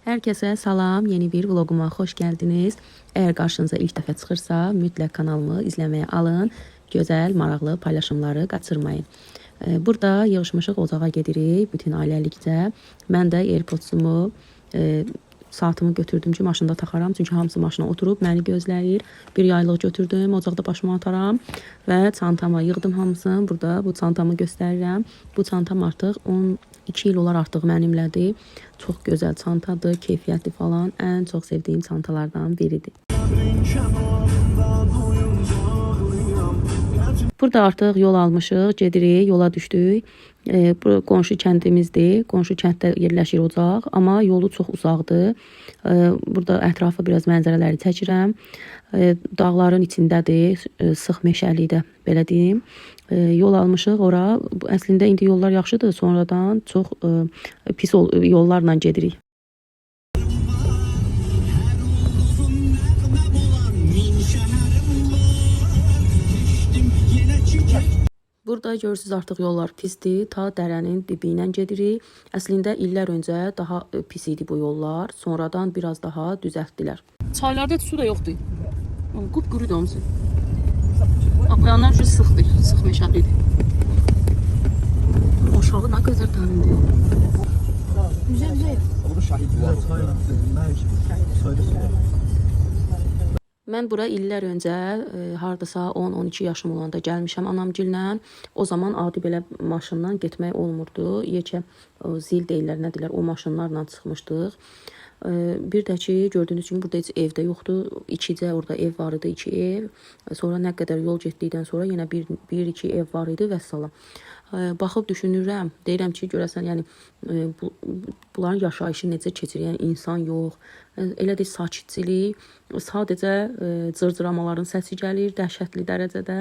Herkese salam, yeni bir vloguma xoş gəldiniz. Eğer qarşınıza ilk dəfə çıxırsa, mütləq kanalımı izləməyə alın. Gözəl, maraqlı paylaşımları qaçırmayın. Burada yığışmışıq, ocağa gedirik bütün ailəlikcə. Mən də AirPods-umu, saatımı götürdüm ki, maşında taxaram. Çünki hamısı maşına oturub məni gözləyir. Bir yaylıq götürdüm, ocaqda başıma ataram və çantama yığdım hamısını. Burada bu çantamı göstərirəm. Bu çantam artıq 12 il olar artıq mənimlədir. Çox gözəl çantadır, keyfiyyətli falan. Ən çox sevdiyim çantalardan biridir. Burada artıq yol almışıq, gedirik, yola düşdük. Bu qonşu kəndimizdir. Qonşu kənddə yerləşir ocaq, amma yolu çox uzaqdır. Burada ətrafı biraz mənzərələri çəkirəm. Dağların içindədir, sıx meşəlikdə, belə deyim. Yol almışıq ora. Əslində indi yollar yaxşıdır, sonradan çox pis yollarla gedirik. Burada görürsünüz artıq yollar pisdir, ta dərənin dibi ilə gedirik. Əslində illər öncə daha pis idi bu yollar, sonradan biraz daha düzəltdilər. Çaylarda su da yoxdur. Qupquru domsu. Aparanlar şu sıxdır, sıx meşəlidir. Aşağı nə qədər dərindir. Güzel güzel. Burada şahid var. Mən bura illər öncə, hardasa 10-12 yaşım olanda gəlmişəm anamgillə. O zaman adi belə maşından getmək olmurdu. Yekə zil deyirlər, nə deyirlər, o maşınlarla çıxmışdıq. Bir də ki, gördüyünüz kimi burada heç ev də yoxdur. İkicə orada ev var idi, 2 ev. Sonra nə qədər yol getdikdən sonra yenə 1-2 ev var idi və salam. Baxıb düşünürəm, deyirəm ki, görəsən, yəni bunların yaşayışı necə keçir, yəni insan yox, elə də sakitçilik, sadəcə cırcıramaların səsi gəlir, dəhşətli dərəcədə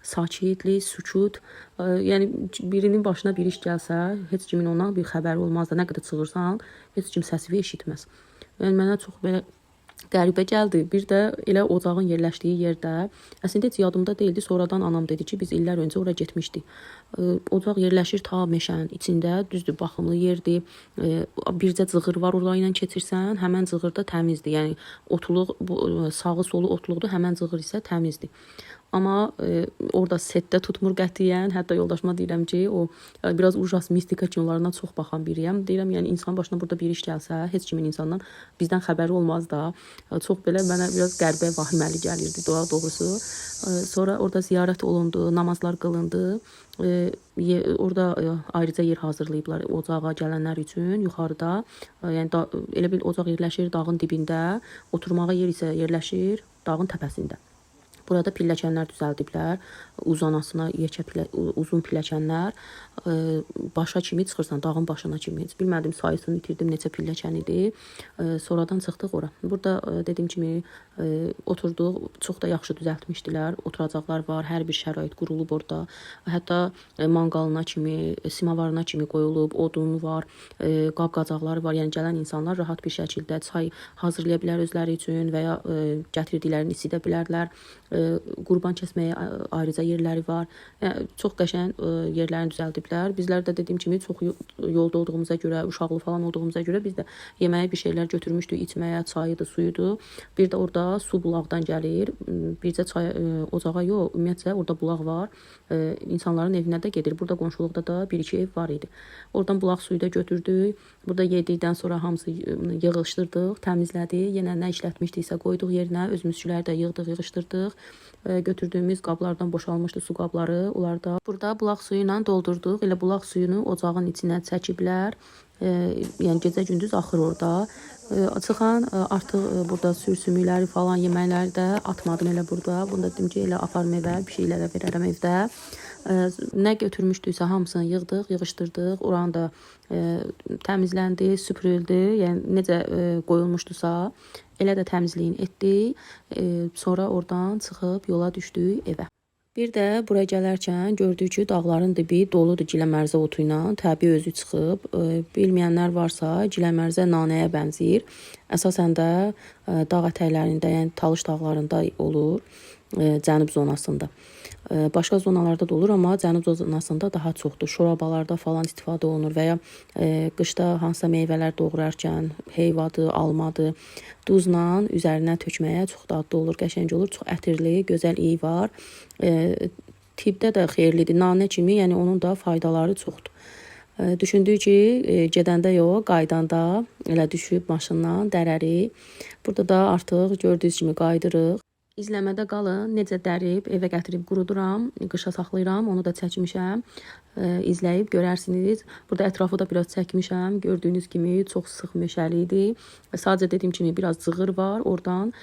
sakitlik, sükut, yəni birinin başına bir iş gəlsə, heç kimin ondan bir xəbəri olmaz da, nə qədər çığırsan, heç kim səsini eşitməz. Yəni mənə çox belə qəribə gəldi. Bir də elə ocağın yerləşdiyi yerdə, əslində heç yadımda deyildi, sonradan anam dedi ki, biz illər öncə ora getmişdik. Ocaq yerləşir ta meşənin içində, düzdür, baxımlı yerdir. Bircə cığır var, orada ilə keçirsən, həmən cığır da təmizdir. Yəni otluq, sağı solu otluqdur, həmən cığır isə təmizdir. Amma orada setdə tutmur qətiyyən. Hətta yoldaşıma deyirəm ki, o biraz ujas mistika kinolarına çox baxan biriyəm. Deyirəm, yəni insan başına burada bir iş gəlsə, heç kimin insandan bizdən xəbəri olmaz da. Çox belə mənə biraz qəribə, vahiməli gəlirdi doğrusu. Sonra orada ziyarət olundu, namazlar qılındı. Orada ayrıca yer hazırlayıblar ocağa gələnlər üçün yuxarıda. Yəni elə bil ocaq yerləşir dağın dibində, oturmağa yer isə yerləşir dağın təpəsində. Burada pilləkənlər düzəldiblər, uzanasına uzun pilləkənlər, başa kimi çıxırsan, dağın başına kimi. Heç bilmədim, sayısını itirdim, neçə pilləkən idi. Sonradan çıxdıq ora. Burada dediyim kimi oturduq, çox da yaxşı düzəltmişdilər. Oturacaqlar var, hər bir şərait qurulub orada. Hətta manqalına kimi, simavarına kimi qoyulub, odun var, qab-qacaqları var. Yəni gələn insanlar rahat bir şəkildə çay hazırlaya bilər özləri üçün və ya gətirdiklərini isidə bilərlər. Qurban kəsməyə ayrıca yerləri var. Yəni, çox qəşəng yerlərini düzəldiblər. Bizlər də dediyim kimi çox yolda olduğumuza görə, uşaqlı falan olduğumuza görə biz də yeməyə bir şeylər götürmüşdük, içməyə, çayıdır, suyudur. Bir də orada su bulaqdan gəlir. Bircə çay ocağa yox, ümumiyyətlə orada bulaq var. İnsanların evinə də gedir. Burada qonşuluqda da 1-2 ev var idi. Oradan bulaq suyu da götürdük. Burada yedikdən sonra hamısı yığışdırdıq, təmizlədik. Yenə nə işlətmişdiksə qoyduq yerinə, özümüzçüləri də yığdıq, yığışdırdıq. Götürdüyümüz qablardan boşalmışdı su qabları. Onlar da burada bulaq suyu ilə doldurduq. Elə bulaq suyunu ocağın içinə çəkiblər. Yəni gecə-gündüz axır orada. Çıxan artıq burada sümükləri falan, yeməkləri də atmadım elə burada. Bunu da dedim ki, elə aparım evə, bir şeylərə verərəm evdə. Nə götürmüşdüksə hamısını yığdıq, yığışdırdıq. Oranı da təmizləndi, süpürüldü. Yəni necə qoyulmuşdusa, elə də təmizliyini etdik. Sonra oradan çıxıb yola düşdük evə. Bir də buraya gələrkən gördük ki, dağların dibi doludur giləmərzə otu ilə. Təbii özü çıxıb. Bilməyənlər varsa, giləmərzə nanəyə bənzəyir. Əsasən də dağ ətəklərində, yəni Talış dağlarında olur, cənub zonasında. Başqa zonalarda da olur, amma cənub zonasında daha çoxdur. Şorabalarda falan istifadə olunur və ya qışda hansısa meyvələr doğrarkən, heyvadır, almadır, duzla üzərinə tökməyə çox dadlı olur, qəşəng olur, çox ətirli, gözəl iyi var. Tibbdə də xeyirlidir. Nanə kimi, yəni onun da faydaları çoxdur. Düşündük ki, gedəndə yox, qaydanda elə düşüb maşından dərərik. Burada da artıq gördüyünüz kimi qaydırıq. İzləmədə qalın, necə dərib, evə gətirib quruduram, qışa saxlayıram, onu da çəkmişəm. İzləyib görərsiniz. Burada ətrafı da biraz çəkmişəm. Gördüyünüz kimi çox sıx meşəli idi. Sadəcə dediyim kimi biraz cığır var oradan.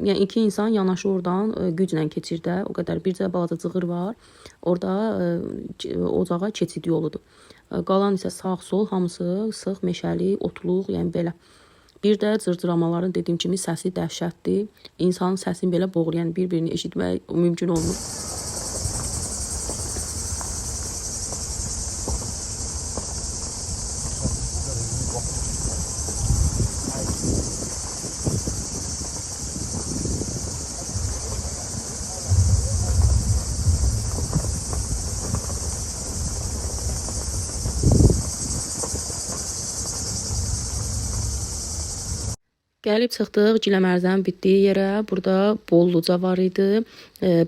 Yəni iki insan yanaşı oradan güclə keçir də. O qədər bircə balaca cığır var. Orada ocağa keçid yoludur. Qalan isə sağ-sol hamısı sıx meşəli, otluq, yəni belə. Bir də cırcıramaların dediyim kimi səsi dəhşətdir. İnsanın səsini belə boğur, yəni bir-birini eşitmək mümkün olmur. Gəlib çıxdıq Giləmərzənin bitdiyi yerə. Burada bolluca var idi.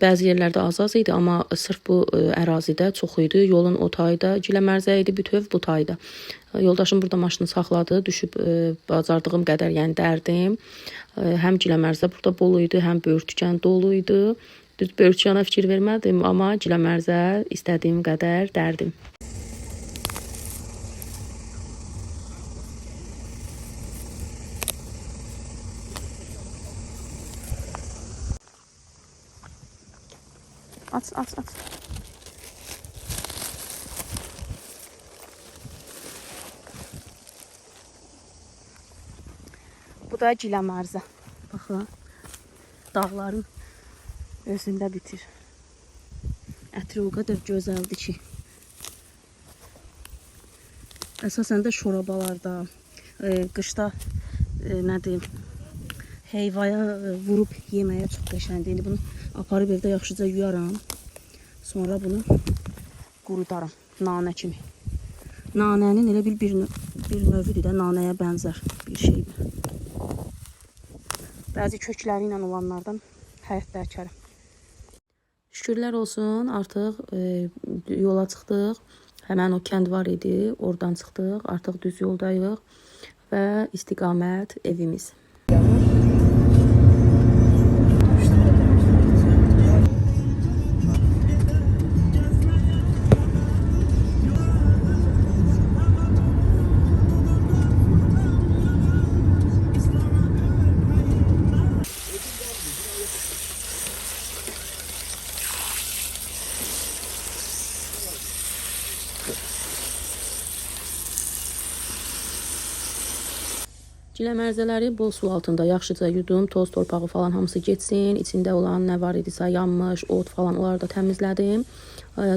Bəzi yerlərdə az idi, amma sırf bu ərazidə çox idi. Yolun o tayı da Giləmərzə idi, bütöv bu tayda. Yoldaşım burada maşını saxladı, düşüb bacardığım qədər yəni dərdim. Həm Giləmərzə burada bol idi, həm Böyürtkən dolu idi. Düz Böyürtkənə fikir vermədim, amma Giləmərzə istədiyim qədər dərdim. At. Bu da Giləmərzə. Baxın, dağların özündə bitir. Ətri o qədər gözəldir ki. Əsasən də şorabalarda, qışda nə deyim, heyvaya vurub yeməyə çox qəşəngdir. İndi bunu aparıb evdə yaxşıca yuyaram. Sonra bunu qurudaram nanə kimi. Nanənin elə bir növüdür də, nanəyə bənzər bir şeydir. Bəzi kökləri ilə olanlardan həyətdə əkərəm. Şükürlər olsun, artıq yola çıxdıq. Həmən o kənd var idi, oradan çıxdıq. Artıq düz yoldayıq və istiqamət evimiz. Giləmərzələri bol su altında yaxşıca yudum, toz torpağı falan hamısı getsin. İçində olan nə var idisə, yanmış, ot falan, onları da təmizlədim.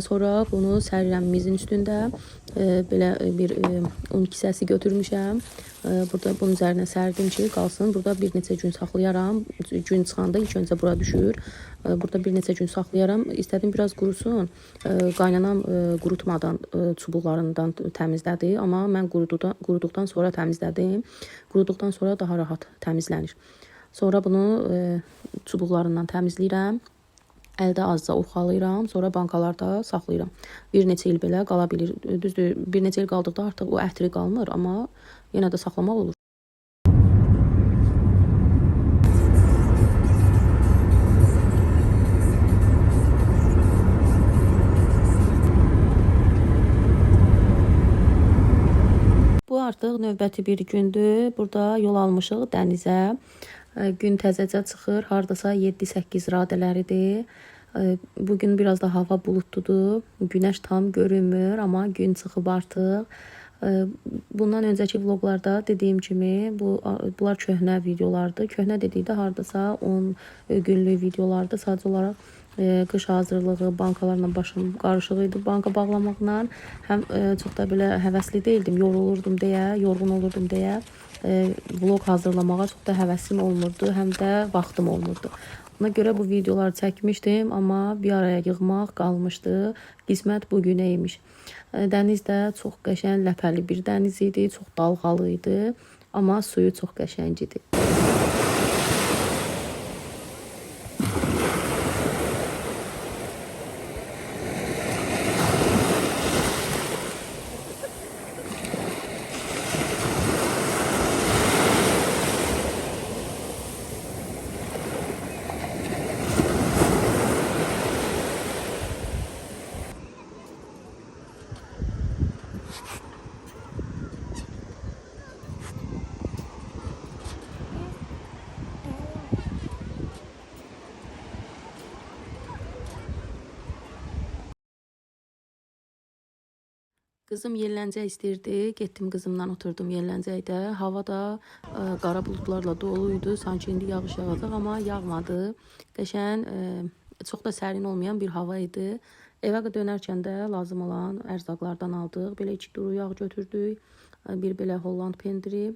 Sonra bunu sərirəm mizin üstündə. Belə bir un kisəsi götürmüşəm. Burada bunun üzərinə sərdim ki, qalsın. Burada bir neçə gün saxlayaram. Gün çıxanda ilk öncə bura düşür. Burada bir neçə gün saxlayaram. İstədim biraz qurusun. Qaynanam qurutmadan çubuqlarından təmizlədi. Amma mən quruduqdan sonra təmizlədim. Quruduqdan sonra daha rahat təmizlənir. Sonra bunu çubuqlarından təmizləyirəm. Əldə azca oxalayıram, sonra bankalarda saxlayıram. Bir neçə il belə qala bilir. Düzdür, bir neçə il qaldıqda artıq o ətri qalmır, amma yenə də saxlamaq olur. Bu artıq növbəti bir gündür. Burada yol almışıq dənizə. Gün təzəcə çıxır, hardasa 7-8 radələridir. Bugün biraz da hava bulutludur. Günəş tam görünmür, amma gün çıxıb artıq. Bundan öncəki vloqlarda dediyim kimi bunlar köhnə videolardır. Köhnə dedikdə hardasa 10 günlük videolardır. Sadəcə olaraq qış hazırlığı, bankalarla başım qarışıq idi banka bağlamaqla. Həm çox da belə həvəsli deyildim, yorulurdum deyə, yorğun olurdum deyə. Vlog hazırlamağa çox da həvəsim olmurdu, həm də vaxtım olmurdu. Ona görə bu videoları çəkmişdim, amma bir araya yığmaq qalmışdı. Qismət bu günəymiş. Dəniz də çox qəşəng, ləpəli bir dəniz idi, çox dalğalı idi, amma suyu çox qəşəng idi. Qızım yelləncə istəyirdi. Getdim qızımla oturdum yelləncəkdə. Hava da qara buludlarla dolu idi. Sanki indi yağış yağacaq, amma yağmadı. Qəşəng, çox da sərin olmayan bir hava idi. Evə dönərkən də lazım olan ərzaqlardan aldıq. Belə 2 duru yağ götürdük. Bir belə Holland pendiri,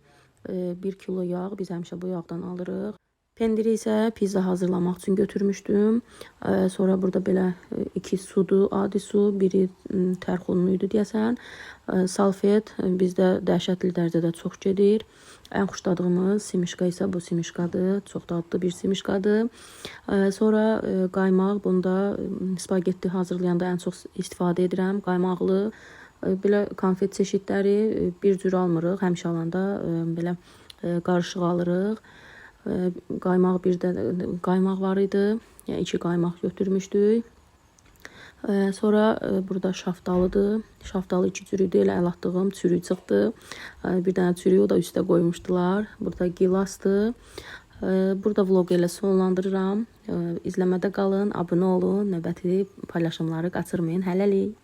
1 kilo yağ. Biz həmişə bu yağdan alırıq. Pendiri isə pizza hazırlamaq üçün götürmüşdüm. Sonra burada belə 2 sudur, adi su, biri tərxunlu idi deyəsən. Salfet bizdə dəhşətli dərəcədə çox gedir. Ən xoşladığımız simişka isə bu simişkadır. Çox dadlı bir simişkadır. Sonra qaymaq, bunda spagetti hazırlayanda ən çox istifadə edirəm. Qaymaqlı belə konfet çeşidləri bir cür almırıq. Həmişə alanda belə qarışıq alırıq. Qaymaq, bir də qaymaq var idi. Yəni 2 qaymaq götürmüşdük. Sonra burada şaftalıdır. Şaftalı 2 cürüdür. Elə əl atdığım çürü çıxdı. Bir dənə çürü o da üstə qoymuşdular. Burada gilasdır. Burada vloqu elə sonlandırıram. İzləmədə qalın, abunə olun. Növbəti paylaşımları qaçırmayın. Hələlik.